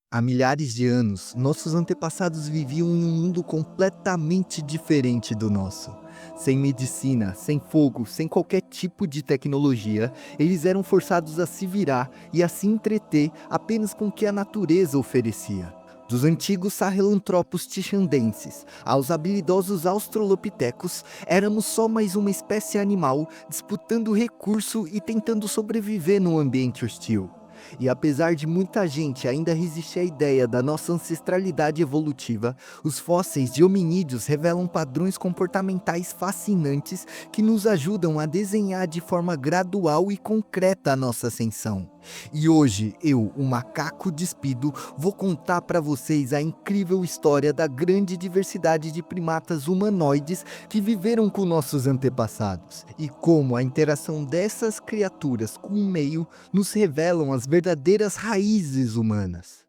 Há milhares de anos, nossos antepassados viviam em um mundo completamente diferente do nosso. Sem medicina, sem fogo, sem qualquer tipo de tecnologia, eles eram forçados a se virar e a se entreter apenas com o que a natureza oferecia. Dos antigos Sahelanthropus tichandenses aos habilidosos australopitecos, éramos só mais uma espécie animal disputando recurso e tentando sobreviver num ambiente hostil. E apesar de muita gente ainda resistir à ideia da nossa ancestralidade evolutiva, os fósseis de hominídeos revelam padrões comportamentais fascinantes que nos ajudam a desenhar de forma gradual e concreta a nossa ascensão. E hoje, eu, o macaco despido, vou contar para vocês a incrível história da grande diversidade de primatas humanoides que viveram com nossos antepassados, e como a interação dessas criaturas com o meio nos revelam as verdadeiras raízes humanas.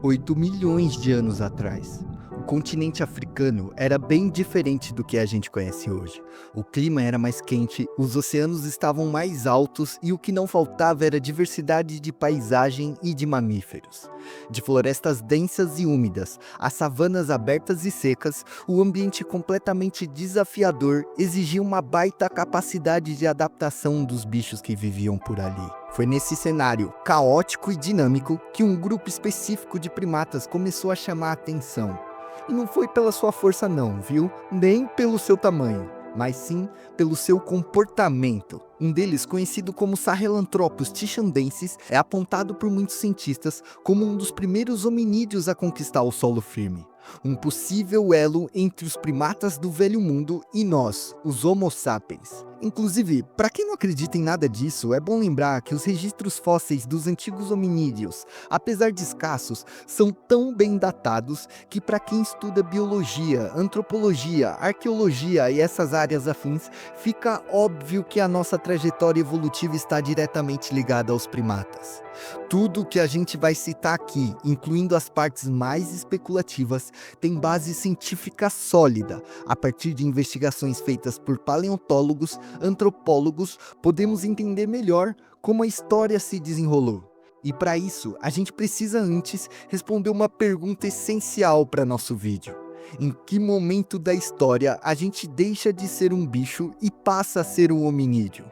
8 milhões de anos atrás, o continente africano era bem diferente do que a gente conhece hoje. O clima era mais quente, os oceanos estavam mais altos e o que não faltava era diversidade de paisagem e de mamíferos. De florestas densas e úmidas, a savanas abertas e secas, o ambiente completamente desafiador exigia uma baita capacidade de adaptação dos bichos que viviam por ali. Foi nesse cenário caótico e dinâmico que um grupo específico de primatas começou a chamar a atenção. E não foi pela sua força não, viu? Nem pelo seu tamanho, mas sim pelo seu comportamento. Um deles, conhecido como Sahelanthropus tichandensis, é apontado por muitos cientistas como um dos primeiros hominídeos a conquistar o solo firme. Um possível elo entre os primatas do Velho Mundo e nós, os Homo sapiens. Inclusive, para quem não acredita em nada disso, é bom lembrar que os registros fósseis dos antigos hominídeos, apesar de escassos, são tão bem datados que para quem estuda biologia, antropologia, arqueologia e essas áreas afins, fica óbvio que a nossa trajetória evolutiva está diretamente ligada aos primatas. Tudo que a gente vai citar aqui, incluindo as partes mais especulativas, tem base científica sólida. A partir de investigações feitas por paleontólogos, antropólogos, podemos entender melhor como a história se desenrolou. E para isso, a gente precisa antes responder uma pergunta essencial para nosso vídeo. Em que momento da história a gente deixa de ser um bicho e passa a ser um hominídeo?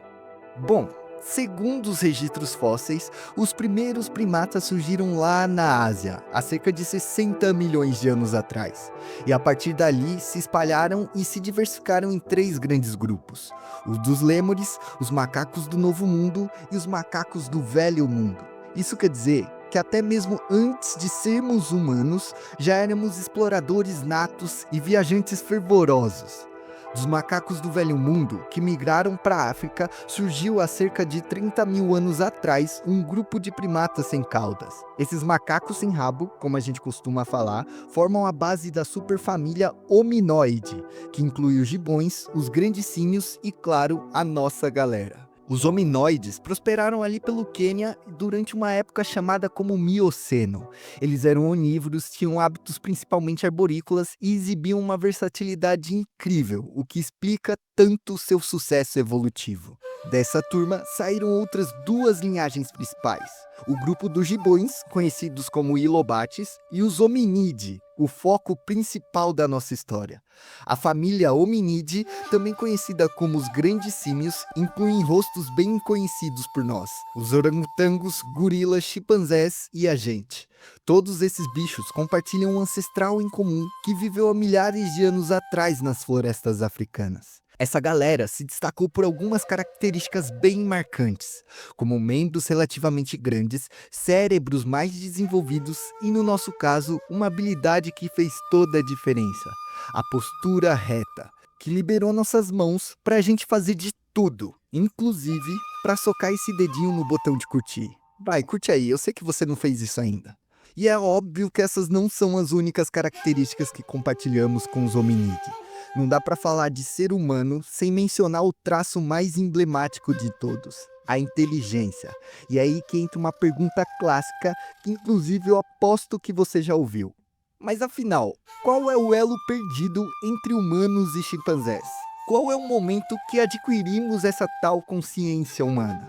Bom, segundo os registros fósseis, os primeiros primatas surgiram lá na Ásia, há cerca de 60 milhões de anos atrás. E a partir dali se espalharam e se diversificaram em três grandes grupos: os dos lêmures, os macacos do Novo Mundo e os macacos do Velho Mundo. Isso quer dizer que até mesmo antes de sermos humanos, já éramos exploradores natos e viajantes fervorosos. Dos macacos do Velho Mundo, que migraram para a África, surgiu há cerca de 30 mil anos atrás um grupo de primatas sem caudas. Esses macacos sem rabo, como a gente costuma falar, formam a base da superfamília Hominoide, que inclui os gibões, os grandes símios e, claro, a nossa galera. Os hominoides prosperaram ali pelo Quênia durante uma época chamada como Mioceno. Eles eram onívoros, tinham hábitos principalmente arborícolas e exibiam uma versatilidade incrível, o que explica tanto o seu sucesso evolutivo. Dessa turma saíram outras duas linhagens principais: o grupo dos gibões, conhecidos como ilobates, e os hominide, o foco principal da nossa história. A família Hominide, também conhecida como os grandes símios, inclui rostos bem conhecidos por nós: os orangotangos, gorilas, chimpanzés e a gente. Todos esses bichos compartilham um ancestral em comum que viveu há milhares de anos atrás nas florestas africanas. Essa galera se destacou por algumas características bem marcantes, como membros relativamente grandes, cérebros mais desenvolvidos e, no nosso caso, uma habilidade que fez toda a diferença: a postura reta, que liberou nossas mãos para a gente fazer de tudo, inclusive para socar esse dedinho no botão de curtir. Vai, curte aí, eu sei que você não fez isso ainda. E é óbvio que essas não são as únicas características que compartilhamos com os hominídeos. Não dá para falar de ser humano sem mencionar o traço mais emblemático de todos: a inteligência. E é aí que entra uma pergunta clássica que inclusive eu aposto que você já ouviu. Mas afinal, qual é o elo perdido entre humanos e chimpanzés? Qual é o momento que adquirimos essa tal consciência humana?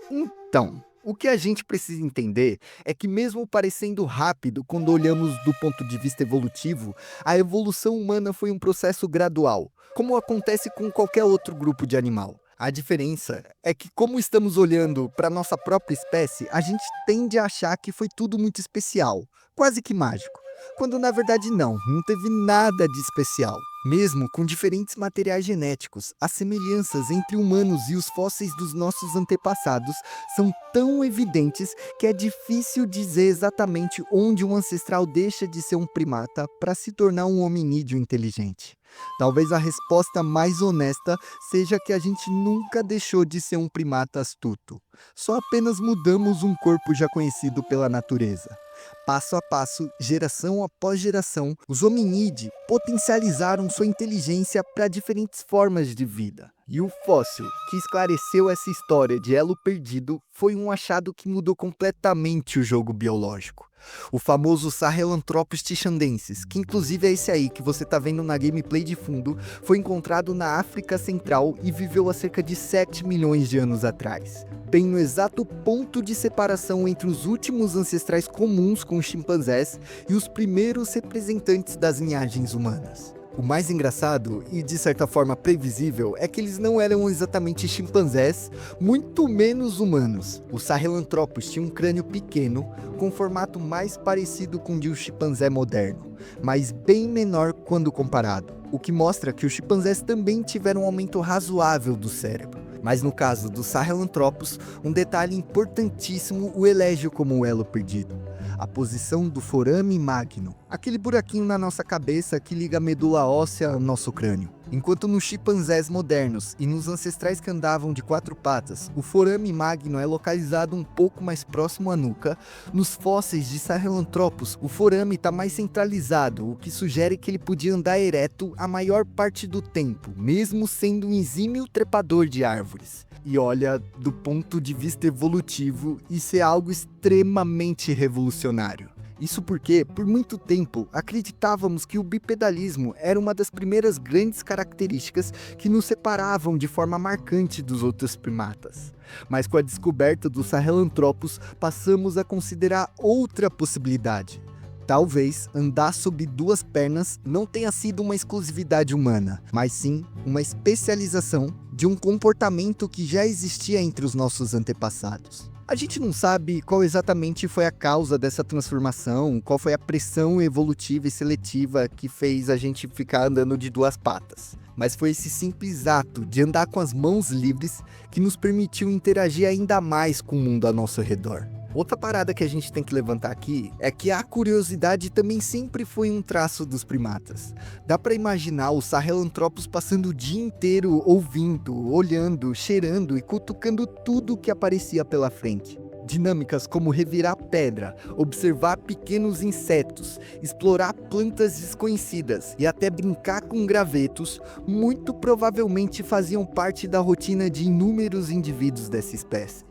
Então, O que a gente precisa entender é que, mesmo parecendo rápido quando olhamos do ponto de vista evolutivo, a evolução humana foi um processo gradual, como acontece com qualquer outro grupo de animal. A diferença é que, como estamos olhando para nossa própria espécie, a gente tende a achar que foi tudo muito especial, quase que mágico, quando na verdade não teve nada de especial. Mesmo com diferentes materiais genéticos, as semelhanças entre humanos e os fósseis dos nossos antepassados são tão evidentes que é difícil dizer exatamente onde um ancestral deixa de ser um primata para se tornar um hominídeo inteligente. Talvez a resposta mais honesta seja que a gente nunca deixou de ser um primata astuto. Só apenas mudamos um corpo já conhecido pela natureza. Passo a passo, geração após geração, os hominídeos potencializaram sua inteligência para diferentes formas de vida. E o fóssil que esclareceu essa história de elo perdido foi um achado que mudou completamente o jogo biológico. O famoso Sahelanthropus tishandensis, que inclusive é esse aí que você está vendo na gameplay de fundo, foi encontrado na África Central e viveu há cerca de 7 milhões de anos atrás. Bem no exato ponto de separação entre os últimos ancestrais comuns com os chimpanzés e os primeiros representantes das linhagens humanas. O mais engraçado e de certa forma previsível é que eles não eram exatamente chimpanzés, muito menos humanos. O Sahelanthropus tinha um crânio pequeno, com formato mais parecido com o de um chimpanzé moderno, mas bem menor quando comparado, o que mostra que os chimpanzés também tiveram um aumento razoável do cérebro. Mas no caso do Sahelanthropus, um detalhe importantíssimo o elege como o elo perdido: a posição do forame magno, aquele buraquinho na nossa cabeça que liga a medula óssea ao nosso crânio. Enquanto nos chimpanzés modernos e nos ancestrais que andavam de 4 patas, o forame magno é localizado um pouco mais próximo à nuca, nos fósseis de Sahelanthropus o forame está mais centralizado, o que sugere que ele podia andar ereto a maior parte do tempo, mesmo sendo um exímio trepador de árvores. E olha, do ponto de vista evolutivo, isso é algo extremamente revolucionário. Isso porque, por muito tempo, acreditávamos que o bipedalismo era uma das primeiras grandes características que nos separavam de forma marcante dos outros primatas. Mas com a descoberta do Sahelanthropus, passamos a considerar outra possibilidade. Talvez andar sobre 2 pernas não tenha sido uma exclusividade humana, mas sim uma especialização de um comportamento que já existia entre os nossos antepassados. A gente não sabe qual exatamente foi a causa dessa transformação, qual foi a pressão evolutiva e seletiva que fez a gente ficar andando de 2 patas. Mas foi esse simples ato de andar com as mãos livres que nos permitiu interagir ainda mais com o mundo ao nosso redor. Outra parada que a gente tem que levantar aqui é que a curiosidade também sempre foi um traço dos primatas. Dá para imaginar o Sahelanthropus passando o dia inteiro ouvindo, olhando, cheirando e cutucando tudo que aparecia pela frente. Dinâmicas como revirar pedra, observar pequenos insetos, explorar plantas desconhecidas e até brincar com gravetos, muito provavelmente faziam parte da rotina de inúmeros indivíduos dessa espécie.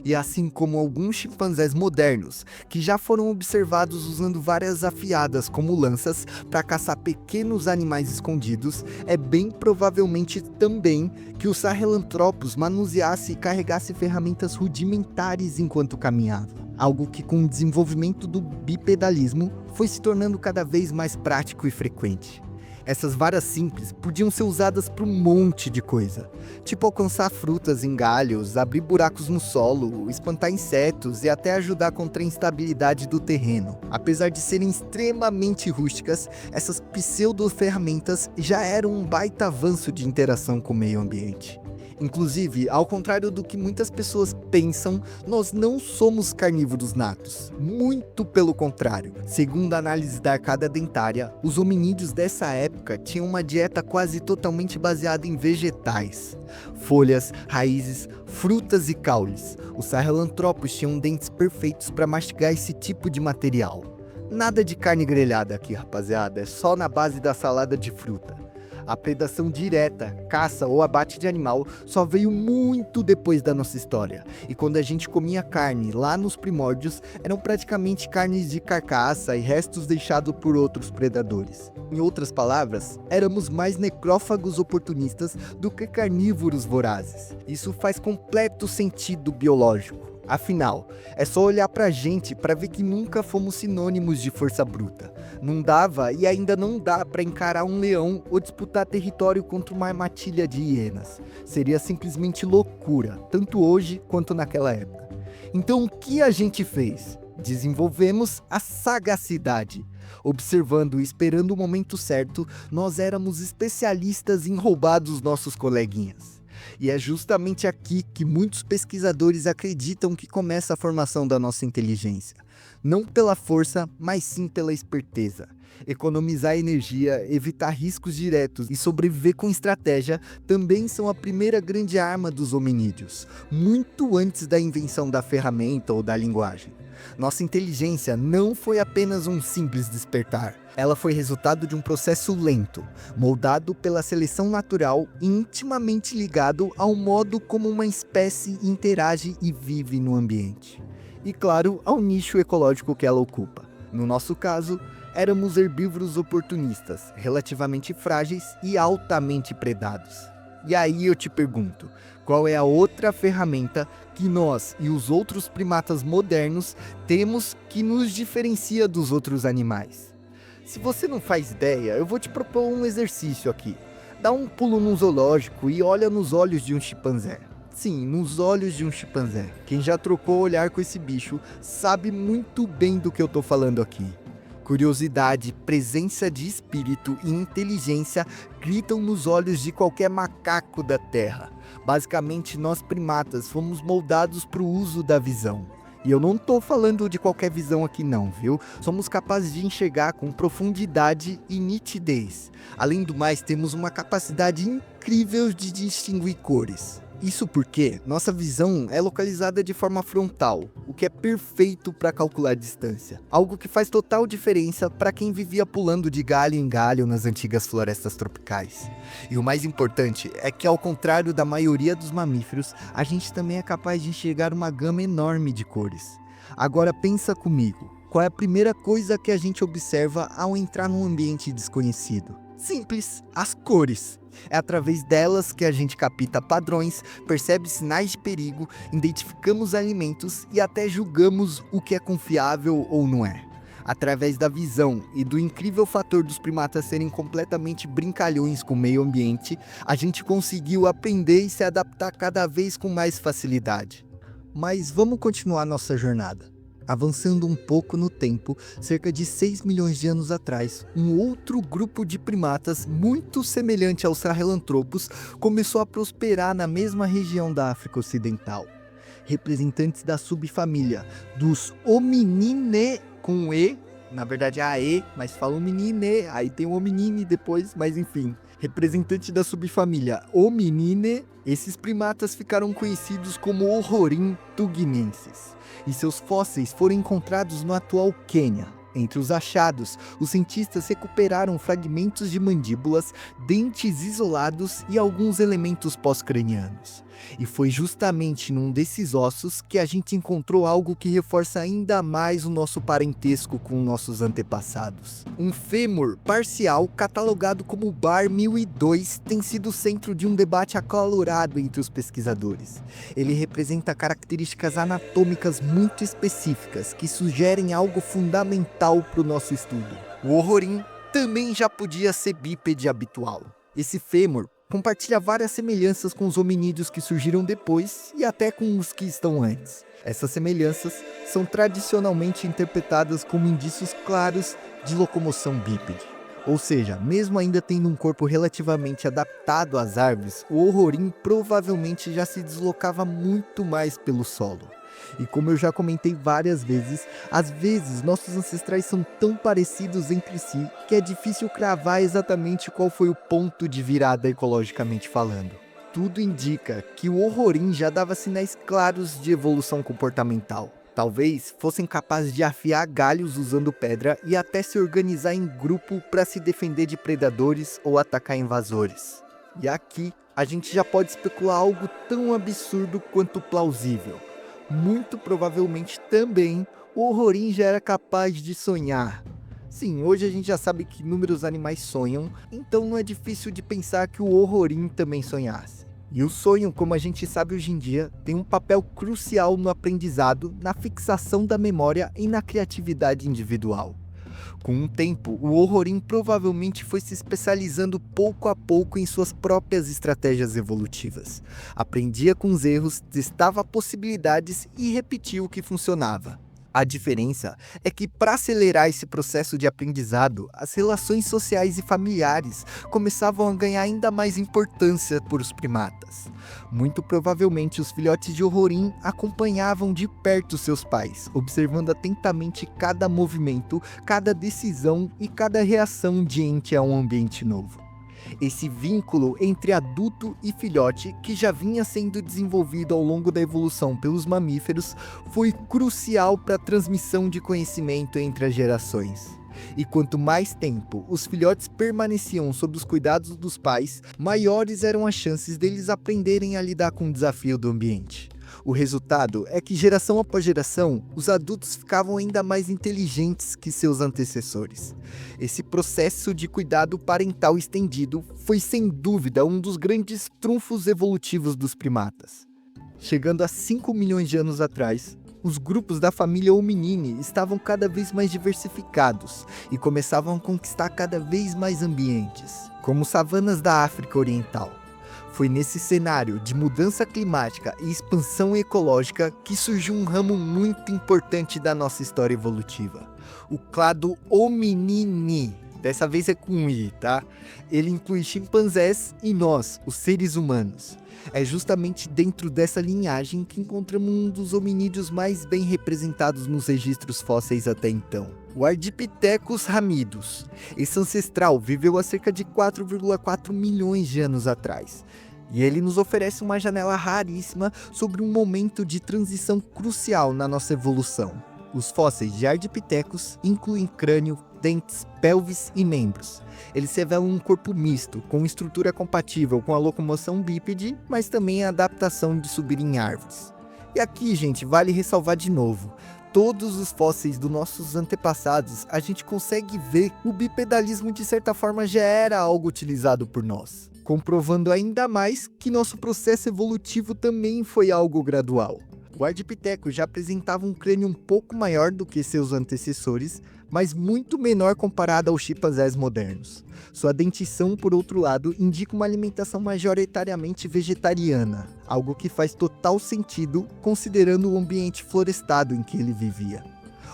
E assim como alguns chimpanzés modernos, que já foram observados usando várias afiadas como lanças para caçar pequenos animais escondidos, é bem provavelmente também que o Sahelanthropus manuseasse e carregasse ferramentas rudimentares enquanto caminhava. Algo que, com o desenvolvimento do bipedalismo, foi se tornando cada vez mais prático e frequente. Essas varas simples podiam ser usadas para um monte de coisa, tipo alcançar frutas em galhos, abrir buracos no solo, espantar insetos e até ajudar contra a instabilidade do terreno. Apesar de serem extremamente rústicas, essas pseudo-ferramentas já eram um baita avanço de interação com o meio ambiente. Inclusive, ao contrário do que muitas pessoas pensam, nós não somos carnívoros natos. Muito pelo contrário. Segundo a análise da arcada dentária, os hominídeos dessa época tinham uma dieta quase totalmente baseada em vegetais. Folhas, raízes, frutas e caules. Os Sahelanthropus tinham dentes perfeitos para mastigar esse tipo de material. Nada de carne grelhada aqui, rapaziada, é só na base da salada de fruta. A predação direta, caça ou abate de animal só veio muito depois da nossa história. E quando a gente comia carne lá nos primórdios, eram praticamente carnes de carcaça e restos deixados por outros predadores. Em outras palavras, éramos mais necrófagos oportunistas do que carnívoros vorazes. Isso faz completo sentido biológico. Afinal, é só olhar pra gente para ver que nunca fomos sinônimos de força bruta. Não dava e ainda não dá para encarar um leão ou disputar território contra uma armadilha de hienas. Seria simplesmente loucura, tanto hoje quanto naquela época. Então o que a gente fez? Desenvolvemos a sagacidade. Observando e esperando o momento certo, nós éramos especialistas em roubar dos nossos coleguinhas. E é justamente aqui que muitos pesquisadores acreditam que começa a formação da nossa inteligência. Não pela força, mas sim pela esperteza. Economizar energia, evitar riscos diretos e sobreviver com estratégia também são a primeira grande arma dos hominídeos, muito antes da invenção da ferramenta ou da linguagem. Nossa inteligência não foi apenas um simples despertar. Ela foi resultado de um processo lento, moldado pela seleção natural e intimamente ligado ao modo como uma espécie interage e vive no ambiente. E claro, ao nicho ecológico que ela ocupa. No nosso caso, éramos herbívoros oportunistas, relativamente frágeis e altamente predados. E aí eu te pergunto, qual é a outra ferramenta que nós e os outros primatas modernos temos que nos diferencia dos outros animais? Se você não faz ideia, eu vou te propor um exercício aqui. Dá um pulo num zoológico e olha nos olhos de um chimpanzé. Sim, nos olhos de um chimpanzé. Quem já trocou olhar com esse bicho sabe muito bem do que eu tô falando aqui. Curiosidade, presença de espírito e inteligência gritam nos olhos de qualquer macaco da Terra. Basicamente, nós primatas fomos moldados para o uso da visão. E eu não tô falando de qualquer visão aqui não, viu? Somos capazes de enxergar com profundidade e nitidez. Além do mais, temos uma capacidade incrível de distinguir cores. Isso porque nossa visão é localizada de forma frontal, o que é perfeito para calcular distância. Algo que faz total diferença para quem vivia pulando de galho em galho nas antigas florestas tropicais. E o mais importante é que, ao contrário da maioria dos mamíferos, a gente também é capaz de enxergar uma gama enorme de cores. Agora pensa comigo, qual é a primeira coisa que a gente observa ao entrar num ambiente desconhecido? Simples, as cores. É através delas que a gente capta padrões, percebe sinais de perigo, identificamos alimentos e até julgamos o que é confiável ou não é. Através da visão e do incrível fator dos primatas serem completamente brincalhões com o meio ambiente, a gente conseguiu aprender e se adaptar cada vez com mais facilidade. Mas vamos continuar nossa jornada. Avançando um pouco no tempo, cerca de 6 milhões de anos atrás, um outro grupo de primatas muito semelhante aos sahelanthropus começou a prosperar na mesma região da África Ocidental. Representantes da subfamília dos Homininae com E, na verdade é AE, mas fala Homininae, aí tem o Hominine depois, mas enfim. Representante da subfamília Homininae, esses primatas ficaram conhecidos como Orrorin-tugnensis, e seus fósseis foram encontrados no atual Quênia. Entre os achados, os cientistas recuperaram fragmentos de mandíbulas, dentes isolados e alguns elementos pós-cranianos. E foi justamente num desses ossos que a gente encontrou algo que reforça ainda mais o nosso parentesco com nossos antepassados. Um fêmur parcial, catalogado como Bar 1002, tem sido centro de um debate acalorado entre os pesquisadores. Ele representa características anatômicas muito específicas que sugerem algo fundamental para o nosso estudo. O Orrorin também já podia ser bípede habitual. Esse fêmur compartilha várias semelhanças com os hominídeos que surgiram depois e até com os que estão antes. Essas semelhanças são tradicionalmente interpretadas como indícios claros de locomoção bípede. Ou seja, mesmo ainda tendo um corpo relativamente adaptado às árvores, o Orrorin provavelmente já se deslocava muito mais pelo solo. E como eu já comentei várias vezes, às vezes nossos ancestrais são tão parecidos entre si que é difícil cravar exatamente qual foi o ponto de virada ecologicamente falando. Tudo indica que o Orrorin já dava sinais claros de evolução comportamental. Talvez fossem capazes de afiar galhos usando pedra e até se organizar em grupo para se defender de predadores ou atacar invasores. E aqui a gente já pode especular algo tão absurdo quanto plausível. Muito provavelmente também o Orrorin já era capaz de sonhar. Sim, hoje a gente já sabe que inúmeros animais sonham, então não é difícil de pensar que o Orrorin também sonhasse. E o sonho, como a gente sabe hoje em dia, tem um papel crucial no aprendizado, na fixação da memória e na criatividade individual. Com o tempo, o Horrorim provavelmente foi se especializando pouco a pouco em suas próprias estratégias evolutivas. Aprendia com os erros, testava possibilidades e repetia o que funcionava. A diferença é que, para acelerar esse processo de aprendizado, as relações sociais e familiares começavam a ganhar ainda mais importância por os primatas. Muito provavelmente, os filhotes de Horrorim acompanhavam de perto seus pais, observando atentamente cada movimento, cada decisão e cada reação diante a um ambiente novo. Esse vínculo entre adulto e filhote, que já vinha sendo desenvolvido ao longo da evolução pelos mamíferos, foi crucial para a transmissão de conhecimento entre as gerações. E quanto mais tempo os filhotes permaneciam sob os cuidados dos pais, maiores eram as chances deles aprenderem a lidar com o desafio do ambiente. O resultado é que, geração após geração, os adultos ficavam ainda mais inteligentes que seus antecessores. Esse processo de cuidado parental estendido foi, sem dúvida, um dos grandes trunfos evolutivos dos primatas. Chegando a 5 milhões de anos atrás, os grupos da família Hominini estavam cada vez mais diversificados e começavam a conquistar cada vez mais ambientes, como savanas da África Oriental. Foi nesse cenário de mudança climática e expansão ecológica que surgiu um ramo muito importante da nossa história evolutiva, o clado Hominini. Dessa vez é com I, tá? Ele inclui chimpanzés e nós, os seres humanos. É justamente dentro dessa linhagem que encontramos um dos hominídeos mais bem representados nos registros fósseis até então, o Ardipithecus ramidus. Esse ancestral viveu há cerca de 4,4 milhões de anos atrás. E ele nos oferece uma janela raríssima sobre um momento de transição crucial na nossa evolução. Os fósseis de Ardipithecus incluem crânio, dentes, pelvis e membros. Eles revelam um corpo misto, com estrutura compatível com a locomoção bípede, mas também a adaptação de subir em árvores. E aqui, gente, vale ressalvar de novo: todos os fósseis dos nossos antepassados, a gente consegue ver que o bipedalismo de certa forma já era algo utilizado por nós, comprovando ainda mais que nosso processo evolutivo também foi algo gradual. O Ardipithecus já apresentava um crânio um pouco maior do que seus antecessores, mas muito menor comparado aos chimpanzés modernos. Sua dentição, por outro lado, indica uma alimentação majoritariamente vegetariana, algo que faz total sentido considerando o ambiente florestado em que ele vivia.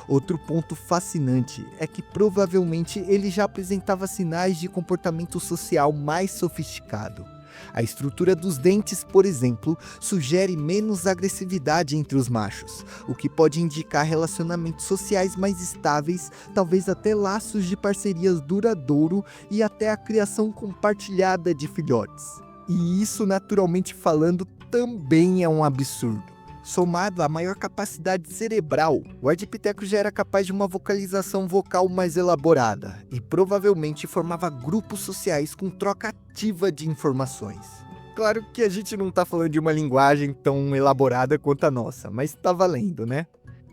Outro ponto fascinante é que provavelmente ele já apresentava sinais de comportamento social mais sofisticado. A estrutura dos dentes, por exemplo, sugere menos agressividade entre os machos, o que pode indicar relacionamentos sociais mais estáveis, talvez até laços de parcerias duradouro e até a criação compartilhada de filhotes. E isso, naturalmente falando, também é um absurdo. Somado à maior capacidade cerebral, o Ardipithecus já era capaz de uma vocalização vocal mais elaborada e provavelmente formava grupos sociais com troca ativa de informações. Claro que a gente não está falando de uma linguagem tão elaborada quanto a nossa, mas está valendo, né?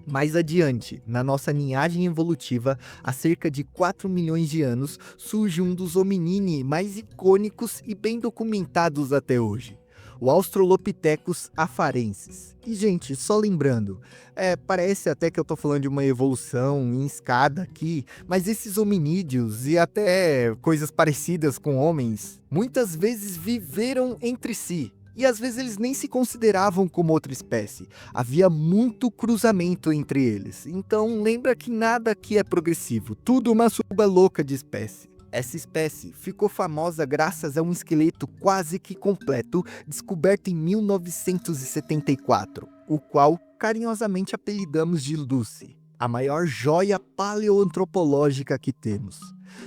Mais adiante, na nossa linhagem evolutiva, há cerca de 4 milhões de anos, surge um dos hominini mais icônicos e bem documentados até hoje: o Australopithecus afarensis. E, gente, só lembrando, parece até que eu tô falando de uma evolução em escada aqui, mas esses hominídeos e até coisas parecidas com homens, muitas vezes viveram entre si. E às vezes eles nem se consideravam como outra espécie. Havia muito cruzamento entre eles. Então lembra que nada aqui é progressivo, tudo uma suba louca de espécie. Essa espécie ficou famosa graças a um esqueleto quase que completo descoberto em 1974, o qual carinhosamente apelidamos de Lucy, a maior joia paleoantropológica que temos.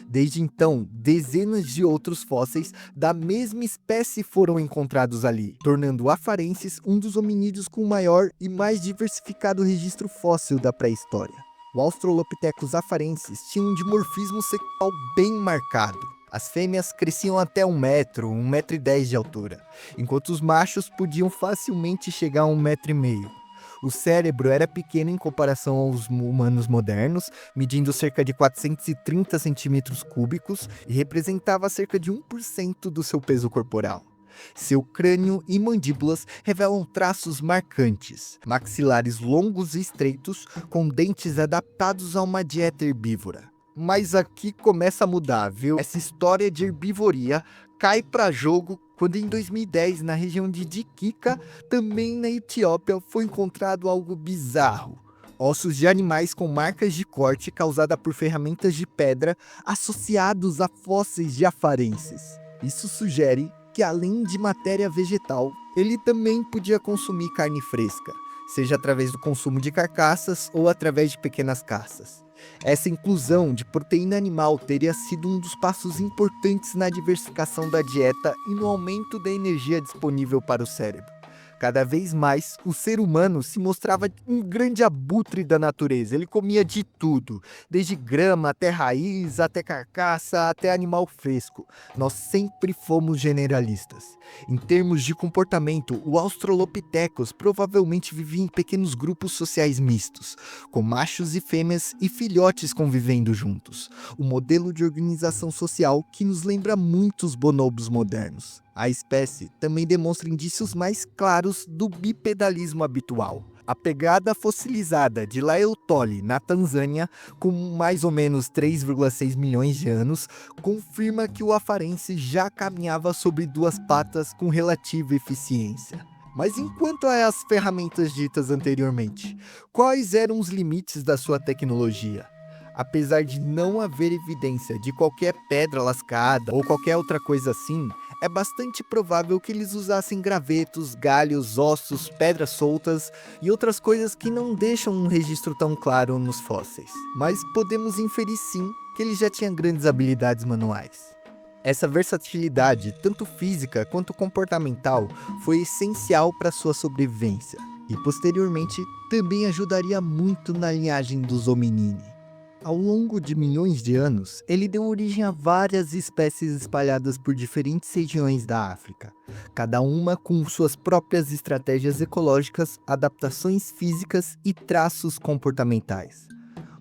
Desde então, dezenas de outros fósseis da mesma espécie foram encontrados ali, tornando o afarensis um dos hominídeos com o maior e mais diversificado registro fóssil da pré-história. O Australopithecus afarensis tinha um dimorfismo sexual bem marcado. As fêmeas cresciam até 1 metro, 1,10 m de altura, enquanto os machos podiam facilmente chegar a 1,5 m. O cérebro era pequeno em comparação aos humanos modernos, medindo cerca de 430 centímetros cúbicos e representava cerca de 1% do seu peso corporal. Seu crânio e mandíbulas revelam traços marcantes, maxilares longos e estreitos, com dentes adaptados a uma dieta herbívora. Mas aqui começa a mudar, viu? Essa história de herbivoria cai para jogo quando em 2010, na região de Dikika, também na Etiópia, foi encontrado algo bizarro. Ossos de animais com marcas de corte causada por ferramentas de pedra associados a fósseis de afarenses. Isso sugere que, além de matéria vegetal, ele também podia consumir carne fresca, seja através do consumo de carcaças ou através de pequenas caças. Essa inclusão de proteína animal teria sido um dos passos importantes na diversificação da dieta e no aumento da energia disponível para o cérebro. Cada vez mais, o ser humano se mostrava um grande abutre da natureza. Ele comia de tudo, desde grama até raiz, até carcaça, até animal fresco. Nós sempre fomos generalistas. Em termos de comportamento, o Australopithecus provavelmente vivia em pequenos grupos sociais mistos, com machos e fêmeas e filhotes convivendo juntos. Um modelo de organização social que nos lembra muito os bonobos modernos. A espécie também demonstra indícios mais claros do bipedalismo habitual. A pegada fossilizada de Laetoli, na Tanzânia, com mais ou menos 3,6 milhões de anos, confirma que o afarense já caminhava sobre duas patas com relativa eficiência. Mas enquanto às ferramentas ditas anteriormente, quais eram os limites da sua tecnologia? Apesar de não haver evidência de qualquer pedra lascada ou qualquer outra coisa assim, é bastante provável que eles usassem gravetos, galhos, ossos, pedras soltas e outras coisas que não deixam um registro tão claro nos fósseis. Mas podemos inferir sim que eles já tinham grandes habilidades manuais. Essa versatilidade, tanto física quanto comportamental, foi essencial para sua sobrevivência e posteriormente também ajudaria muito na linhagem dos hominini. Ao longo de milhões de anos, ele deu origem a várias espécies espalhadas por diferentes regiões da África, cada uma com suas próprias estratégias ecológicas, adaptações físicas e traços comportamentais.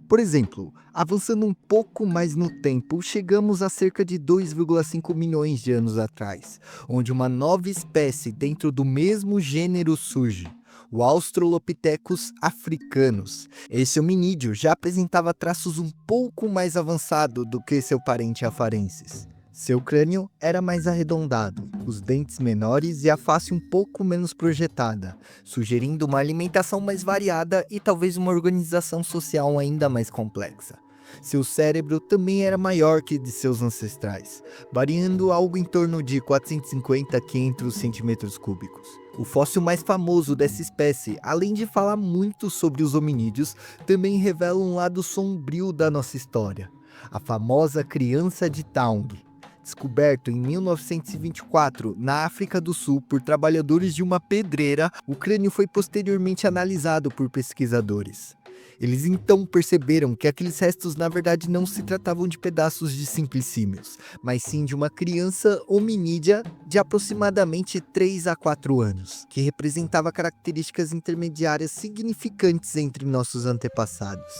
Por exemplo, avançando um pouco mais no tempo, chegamos a cerca de 2,5 milhões de anos atrás, onde uma nova espécie dentro do mesmo gênero surge. O Australopithecus africanus. Esse hominídeo já apresentava traços um pouco mais avançados do que seu parente afarensis. Seu crânio era mais arredondado, os dentes menores e a face um pouco menos projetada, sugerindo uma alimentação mais variada e talvez uma organização social ainda mais complexa. Seu cérebro também era maior que de seus ancestrais, variando algo em torno de 450 a 500 centímetros cúbicos. O fóssil mais famoso dessa espécie, além de falar muito sobre os hominídeos, também revela um lado sombrio da nossa história. A famosa criança de Taung. Descoberto em 1924 na África do Sul por trabalhadores de uma pedreira, o crânio foi posteriormente analisado por pesquisadores. Eles então perceberam que aqueles restos na verdade não se tratavam de pedaços de simples símios, mas sim de uma criança hominídea de aproximadamente 3 a 4 anos, que representava características intermediárias significantes entre nossos antepassados.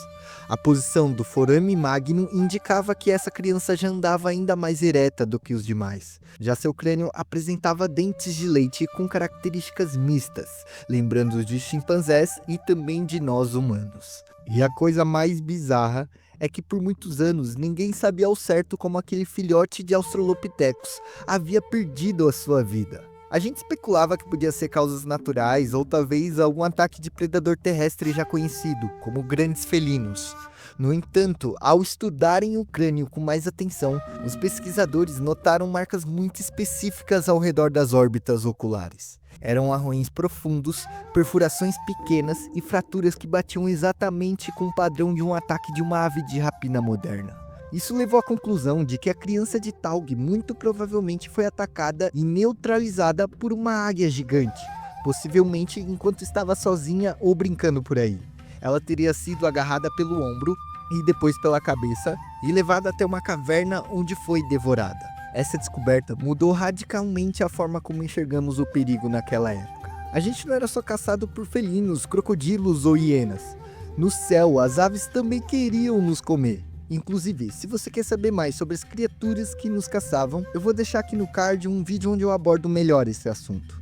A posição do forame magno indicava que essa criança já andava ainda mais ereta do que os demais. Já seu crânio apresentava dentes de leite com características mistas, lembrando de chimpanzés e também de nós humanos. E a coisa mais bizarra é que por muitos anos ninguém sabia ao certo como aquele filhote de Australopithecus havia perdido a sua vida. A gente especulava que podia ser causas naturais ou talvez algum ataque de predador terrestre já conhecido, como grandes felinos. No entanto, ao estudarem o crânio com mais atenção, os pesquisadores notaram marcas muito específicas ao redor das órbitas oculares. Eram arranhões profundos, perfurações pequenas e fraturas que batiam exatamente com o padrão de um ataque de uma ave de rapina moderna. Isso levou à conclusão de que a criança de Taung muito provavelmente foi atacada e neutralizada por uma águia gigante, possivelmente enquanto estava sozinha ou brincando por aí. Ela teria sido agarrada pelo ombro e depois pela cabeça e levada até uma caverna onde foi devorada. Essa descoberta mudou radicalmente a forma como enxergamos o perigo naquela época. A gente não era só caçado por felinos, crocodilos ou hienas. No céu, as aves também queriam nos comer. Inclusive, se você quer saber mais sobre as criaturas que nos caçavam, eu vou deixar aqui no card um vídeo onde eu abordo melhor esse assunto.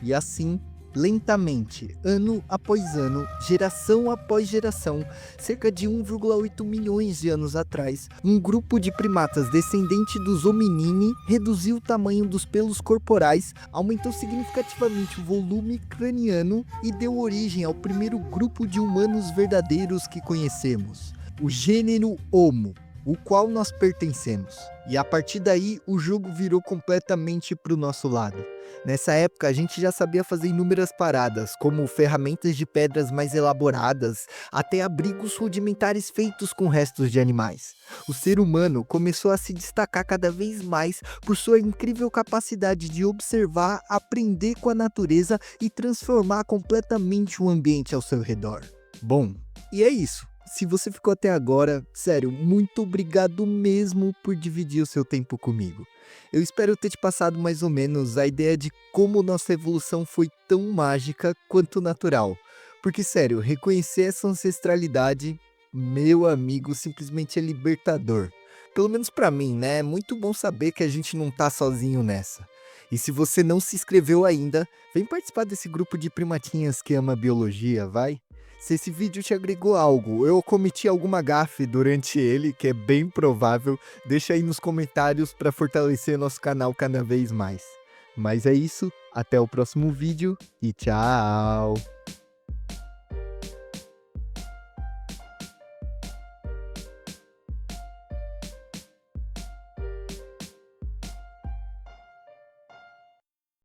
E assim, lentamente, ano após ano, geração após geração, cerca de 1,8 milhões de anos atrás, um grupo de primatas descendente dos hominini reduziu o tamanho dos pelos corporais, aumentou significativamente o volume craniano e deu origem ao primeiro grupo de humanos verdadeiros que conhecemos, o gênero Homo, o qual nós pertencemos. E a partir daí, o jogo virou completamente para o nosso lado. Nessa época, a gente já sabia fazer inúmeras paradas, como ferramentas de pedras mais elaboradas, até abrigos rudimentares feitos com restos de animais. O ser humano começou a se destacar cada vez mais por sua incrível capacidade de observar, aprender com a natureza e transformar completamente o ambiente ao seu redor. Bom, e é isso. Se você ficou até agora, sério, muito obrigado mesmo por dividir o seu tempo comigo. Eu espero ter te passado mais ou menos a ideia de como nossa evolução foi tão mágica quanto natural. Porque, sério, reconhecer essa ancestralidade, meu amigo, simplesmente é libertador. Pelo menos pra mim, né? É muito bom saber que a gente não tá sozinho nessa. E se você não se inscreveu ainda, vem participar desse grupo de primatinhas que ama biologia, vai? Se esse vídeo te agregou algo, eu cometi alguma gafe durante ele, que é bem provável, deixa aí nos comentários para fortalecer nosso canal cada vez mais. Mas é isso, até o próximo vídeo e tchau!